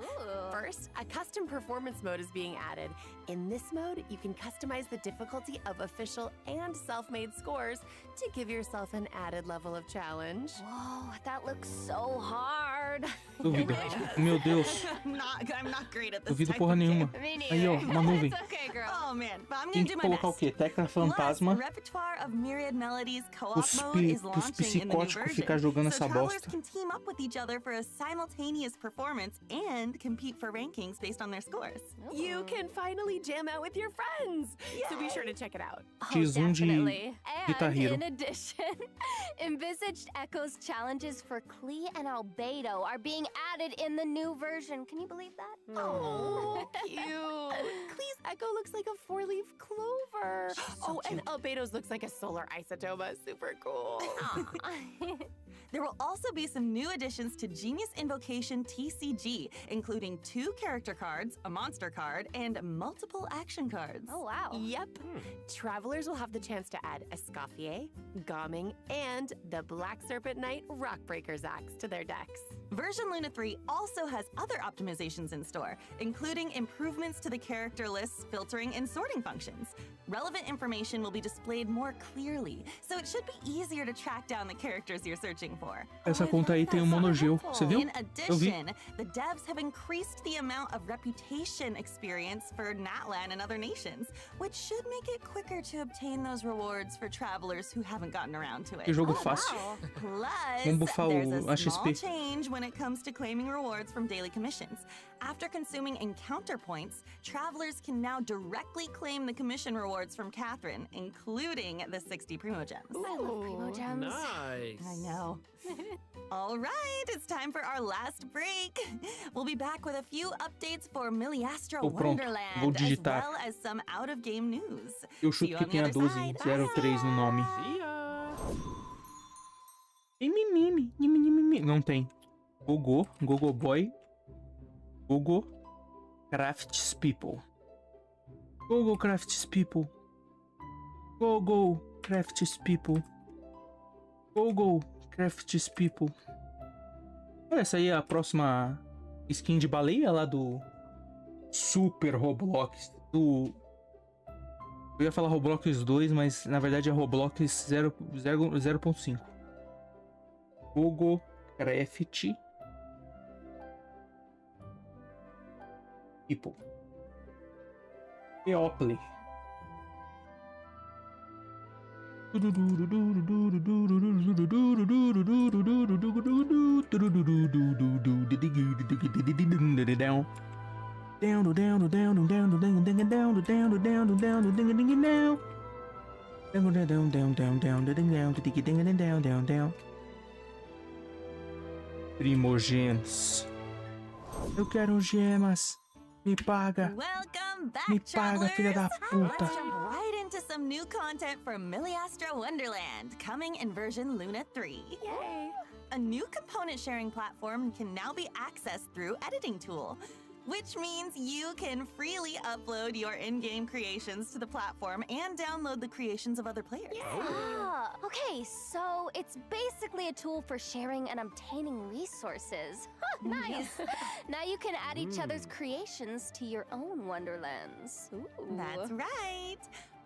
F: First, a custom performance mode is being added. In this mode, you can customize the difficulty of official and self-made scores to give yourself an added level of challenge.
B: Whoa, that looks so hard.
A: Duvido. Meu Deus.
K: I'm not great at this
A: Duvido
K: type
A: porra
K: of
A: nenhuma.
K: game.
A: Aí, ó, uma nuvem.
B: It's okay, girl.
K: Oh man, but I'm
A: Tem
K: gonna
A: que
K: do my
A: colocar o
K: best.
A: quê? Tecla fantasma.
K: Plus, repertoire of myriad melodies co-op
A: Os
K: mode is
A: pros
K: launching in the new
A: psicóticos
K: version.
A: ficar jogando
K: So
A: essa
K: travelers
A: bosta.
K: can team up with each other for a simultaneous performance and compete for rankings based on their scores.
F: You can finally jam out with your friends. So be sure to check it out.
A: X1 de
B: Definitely.
A: Guitar
B: And
A: Hero.
B: in addition, envisaged Echo's challenges for Klee and Albedo are being added in the new version. Can you believe that?
F: Oh, cute. Klee's Echo looks like a four-leaf clover. And Albedo's looks like a solar isotoma. Super cool.
K: There will also be some new additions to Genius Invocation TCG, including 2 character cards, a monster card, and multiple action cards.
B: Oh, wow.
F: Yep. Travelers will have the chance to add Escoffier, Gomming, and the Black Serpent Knight Rockbreaker's Axe to their decks.
K: Version Luna 3 also has other optimizations in store, including improvements to the character lists, filtering, and sorting functions. Relevant information will be displayed more clearly, so it should be easier to track down the characters you're searching for.
A: Essa conta aí tem monogel. Você viu?
K: In
A: Eu vi.
K: addition, the devs have increased the amount of reputation experience for Natlan and other nations, which should make it quicker to obtain those rewards for travelers who haven't gotten around to it.
A: Que jogo fácil. Vamos
K: Plus,
A: bufar
K: there's
A: o
K: a small
A: AXP.
K: change when it comes to claiming rewards from daily commissions. After consuming encounter points, travelers can now directly claim the commission rewards from Catherine, including the 60 Primo Gems.
B: I love Primo Gems.
H: Nice.
K: I know. All right, it's time for our last break. We'll be back with a few updates for Miliastra
A: Tô pronto. Vou
K: Wonderland, as
A: digitar.
K: well as some out-of-game news.
A: Eu
K: See
A: chuto
K: you
A: que
K: on the
A: tenha
K: other
A: 12,
K: side.
A: 03 no nome.
H: See ya.
A: Não tem. Gogo Boy. Gogo Crafts People. Gogo Crafts People. Gogo Crafts People. Gogo Crafts People. Olha, essa aí é a próxima skin de baleia lá do Super Roblox. Eu ia falar Roblox 2, mas na verdade é Roblox 0.5. Gogo Craft People. Eople. Primogems. Eu quero gemas. Me paga.
K: Welcome back,
A: Me paga, filha da
K: travelers.
A: puta.
K: Let's jump right into some new content from Miliastra Wonderland, coming in version Luna 3.
F: Yay.
K: A new component sharing platform can now be accessed through Editing Tool. which means you can freely upload your in-game creations to the platform and download the creations of other players.
B: Ah, okay, so it's basically a tool for sharing and obtaining resources. Huh, nice. Now you can add each other's creations to your own wonderlands. Ooh.
K: That's right.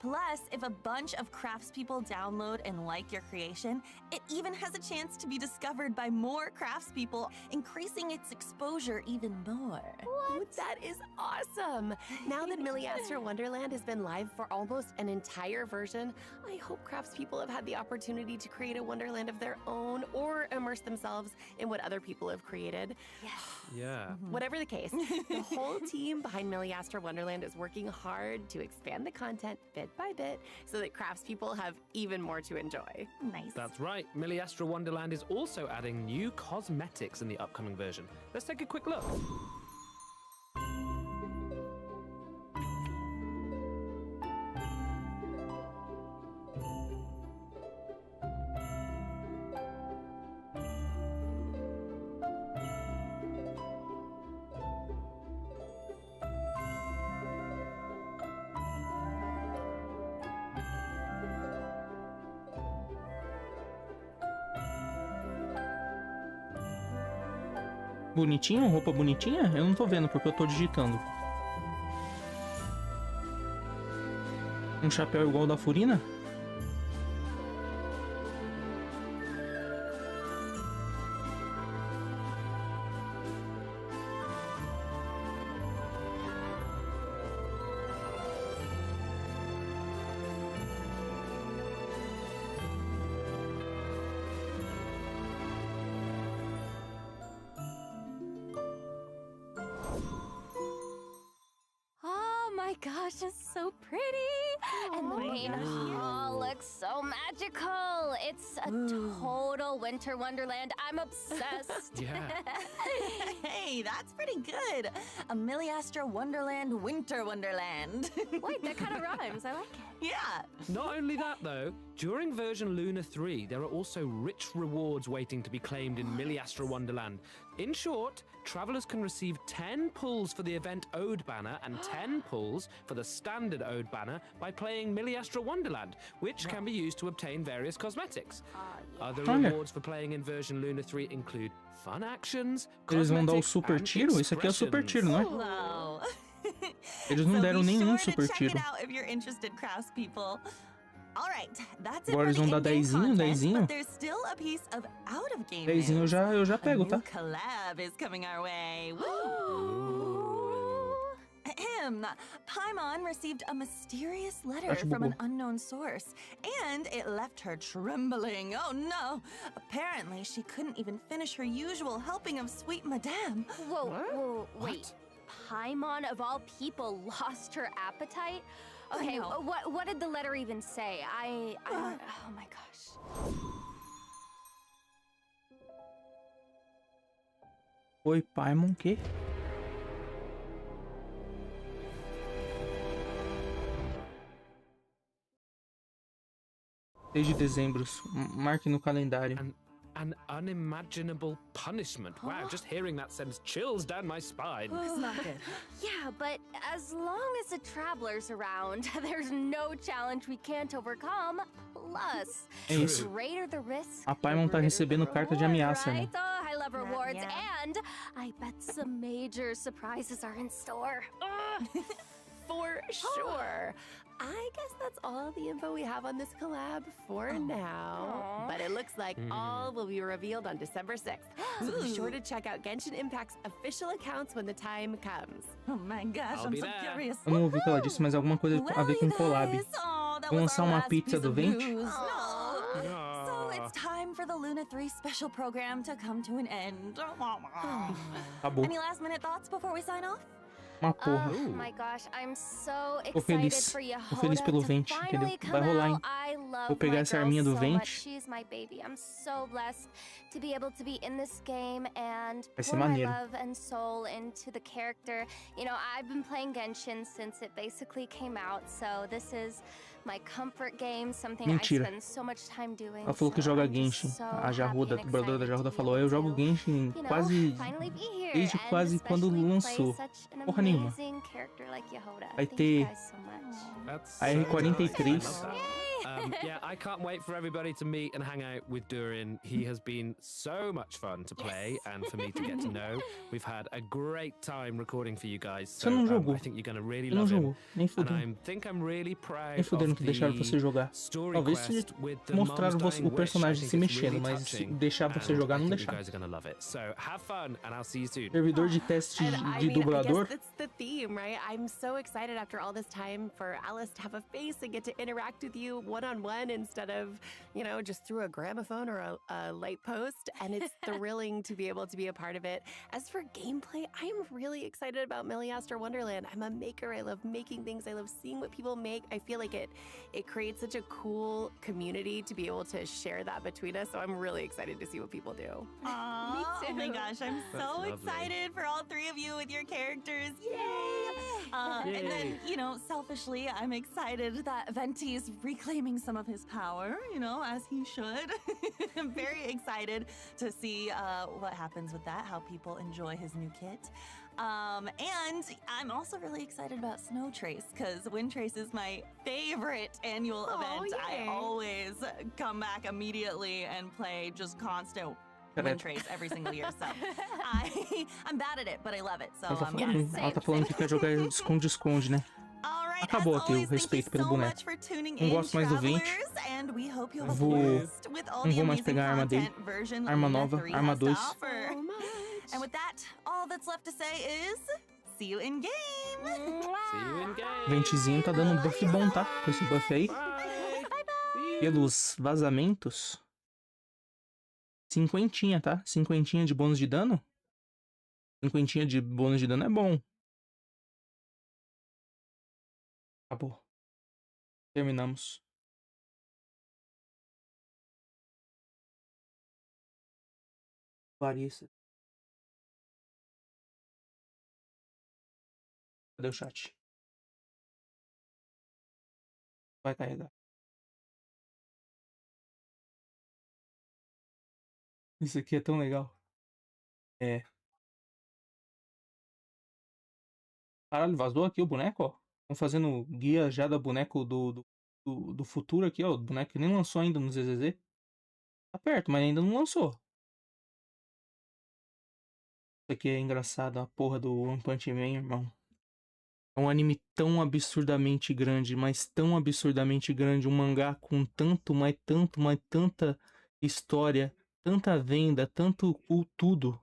K: Plus, if a bunch of craftspeople download and like your creation, it even has a chance to be discovered by more craftspeople, increasing its exposure even more.
F: What? That is awesome! Now that Milliastra Wonderland has been live for almost an entire version, I hope craftspeople have had the opportunity to create a Wonderland of their own or immerse themselves in what other people have created.
B: Yes.
H: Yeah.
F: Whatever the case, the whole team behind Milliastra Wonderland is working hard to expand the content bit by bit so that craftspeople have even more to enjoy.
K: Nice.
H: That's right. Milliastra Wonderland is also adding new cosmetics in the upcoming version. Let's take a quick look.
A: Bonitinho? Roupa bonitinha? Eu não tô vendo porque eu tô digitando. Um chapéu igual o da Furina?
B: Oh my gosh, it's so pretty! And the main hall looks so magical! It's a total winter wonderland. I'm obsessed.
H: Yeah.
K: Hey, that's pretty good. A Milliastra Wonderland Winter Wonderland.
B: Wait, that kind of rhymes. I like it.
K: Yeah.
H: Not only that, though, during version Luna 3, there are also rich rewards waiting to be claimed in Milliastra Wonderland. In short, travelers can receive 10 pulls for the event Ode banner and 10 pulls for the standard Ode banner by playing Milliastra Wonderland, which can be used to obtain various cosmetics. Other rewards for playing in version Luna 3 include fun actions,
A: Eles vão dar o
H: cosmetics,
A: super
H: and
A: tiro? Isso aqui é o super tiro, não é?
K: Wow.
A: Eles não deram nenhum super tiro.
K: If you're interested, craftspeople. All right, that's it
A: Agora
K: for
A: eles
K: the
A: vão dar
K: in-game
A: dezinho,
K: content,
A: dezinho.
K: but there's still a piece of out-of-game
A: Dezinho
K: news.
A: eu já pego,
K: A new
A: tá?
K: collab is coming our way. Woo! Ahem. Paimon received a mysterious letter
A: Acho
K: from an
A: bugou.
K: unknown source, and it left her trembling. Oh no! Apparently, she couldn't even finish her usual helping of sweet madame.
B: Whoa, wait. Paimon, of all people, lost her appetite? Okay,
K: know.
B: what did the letter even say? I don't, oh my gosh.
A: Oi, Paimon, que? Desde dezembro, marque no calendário.
H: An unimaginable punishment. Wow, just hearing that sends chills down my spine.
K: It's not good.
B: Yeah, but as long as the traveler's around, there's no challenge we can't overcome. Plus,
A: É isso.
B: the greater the risk,
A: A Paimon tá
B: the
A: recebendo
B: greater
A: carta de
B: reward,
A: ameaça, né?
B: right? Oh, I love rewards,
K: Yeah.
B: and I bet some major surprises are in store.
F: For sure. I guess that's all the info we have on this collab for now. But it looks like all will be revealed on December 6th. So be sure to check out Genshin Impact's official accounts when the time comes.
K: Oh my gosh,
H: I'll
K: I'm
H: be
K: so
H: there.
K: curious.
A: Eu não ouvi o que ela disse, mas alguma coisa a ver com collab.
K: That
A: Vão
K: was
A: lançar
K: our
A: uma
K: last
A: pizza
K: piece
A: do
K: of
A: Vente?
K: news. No. So it's time for the Luna 3 special program to come to an end.
A: Acabou.
K: Any last minute thoughts before we sign off?
A: Uma porra.
B: Oh my gosh, I'm so
A: Tô
B: excited
A: feliz.
B: for
A: Tô feliz pelo
B: Yehoda to
A: Vente,
B: finally
A: entendeu?
B: come
A: Vai rolar, hein?
B: out. I love
A: Vou pegar
B: my
A: essa
B: girl
A: arminha do
B: so
A: Vente.
B: much. She's my baby. I'm so blessed to be able to be in this game and
A: Vai ser
B: pour my
A: maneiro.
B: love and soul into the character. You know, I've been playing Genshin since it basically came out, so this is my comfort game, something
A: Mentira.
B: I spend so much time doing.
A: Ela falou que
B: so
A: joga
B: I'm just
A: Genshin.
B: so
A: A Jarruda, a
B: happy and
A: dubladora da
B: excited
A: Jarruda
B: to be
A: falou:
B: able
A: eu jogo
B: to,
A: Genshin
B: you know,
A: quase
B: finally be here
A: desde
B: and
A: quase quando
B: especially play
A: lançou.
B: such an
A: Porra nenhuma.
B: amazing character like Yehoda.
A: Vai
B: Thank you
A: ter
B: guys so much.
H: That's
A: AR120.
H: so nice. I love that. Yeah, I can't wait for everybody to meet and hang out with Durin. He has been so much fun to play and for me to get to know. We've had a great time recording for you guys.
A: Você não jogou.
H: I think you're going to really
A: Você não
H: love him.
A: jogou. Nem
H: And
A: fudendo.
H: I'm really proud
A: Nem fudendo que deixaram você jogar.
H: story
A: Talvez se
H: quest with the
A: mostraram
H: mom's dying
A: o personagem
H: wish.
A: se
H: I think it's
A: mexendo,
H: really
A: mas
H: touching,
A: deixar você
H: and
A: jogar
H: I
A: não
H: think you
A: deixaram.
H: guys are going to love it. So have fun and I'll see you soon.
A: Servidor de teste
F: And I
A: de
F: mean, I
A: dublador.
F: guess that's the theme, right? I'm so excited after all this time for Alice to have a face and get to interact with you one-on-one instead of, you know, just through a gramophone or a light post. And it's thrilling to be able to be a part of it. As for gameplay, I'm really excited about Milliaster Wonderland. I'm a maker. I love making things. I love seeing what people make. I feel like it creates such a cool community to be able to share that between us. So I'm really excited to see what people do.
K: Aww,
B: Me
K: oh my
B: too.
K: gosh, I'm
H: That's
K: so
H: lovely.
K: excited for all three of you with your characters. Yay! And then, you know, selfishly, I'm excited that Venti's reclaiming some of his power, you know, as he should. I'm very excited to see what happens with that, how people enjoy his new kit. And I'm also really excited about Snow Trace because Wind Trace is my favorite annual event.
F: yay.
K: I always come back immediately and play just constant Wind Trace every single year. So I'm bad at it, but I love it. So
A: Ela tá falando que quer jogar esconde-esconde, né? Acabou aqui o respeito pelo boneco. Não gosto mais do 20. Não vou mais pegar a arma dele. Arma nova, arma 2.
K: And with that, all that's left to say is see you in game.
H: See you in game.
A: Ventezinho tá dando um buff bom, tá? Com esse buff aí. Pelos vazamentos. 50, tá? 50 de bônus de dano. 50 de bônus de dano é bom. Acabou. Terminamos. Larissa. Cadê o chat? Vai carregar. Isso aqui é tão legal. É. Caralho, vazou aqui o boneco, ó. Estão fazendo guia já do boneco do futuro aqui, ó. O boneco que nem lançou ainda no ZZZ. Tá perto, mas ainda não lançou. Isso aqui é engraçado, a porra do One Punch Man, irmão. É um anime tão absurdamente grande, mas tão absurdamente grande. Um mangá com tanto, mas tanta história, tanta venda, tanto tudo.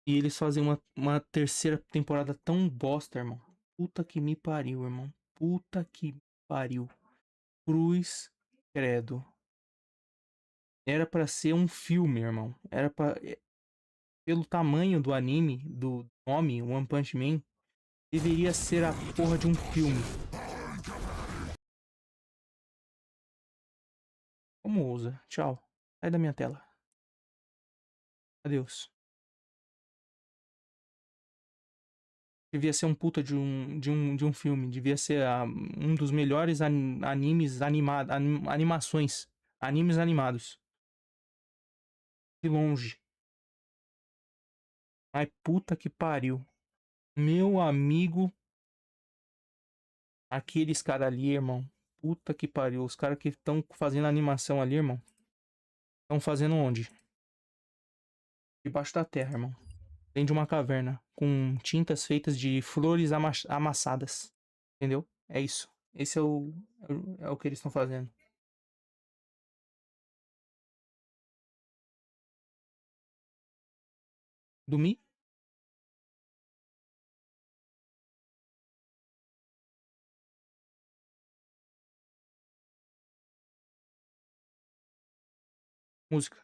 A: E eles fazem uma terceira temporada tão bosta, irmão. Puta que me pariu, irmão. Puta que me pariu. Cruz credo. Era pra ser um filme, irmão. Era pra... Pelo tamanho do anime, do nome, One Punch Man, deveria ser a porra de um filme. Como usa? Tchau. Sai da minha tela. Adeus. Devia ser um puta de um filme. Devia ser um dos melhores animes animações. Animes animados. De longe. Ai, puta que pariu. Meu amigo. Aqueles caras ali, irmão. Puta que pariu. Os caras que estão fazendo animação ali, irmão. Estão fazendo onde? Debaixo da terra, irmão. Dentro de uma caverna. Com tintas feitas de flores amassadas. Entendeu? É isso. Esse é o que eles estão fazendo. Dormir? Música.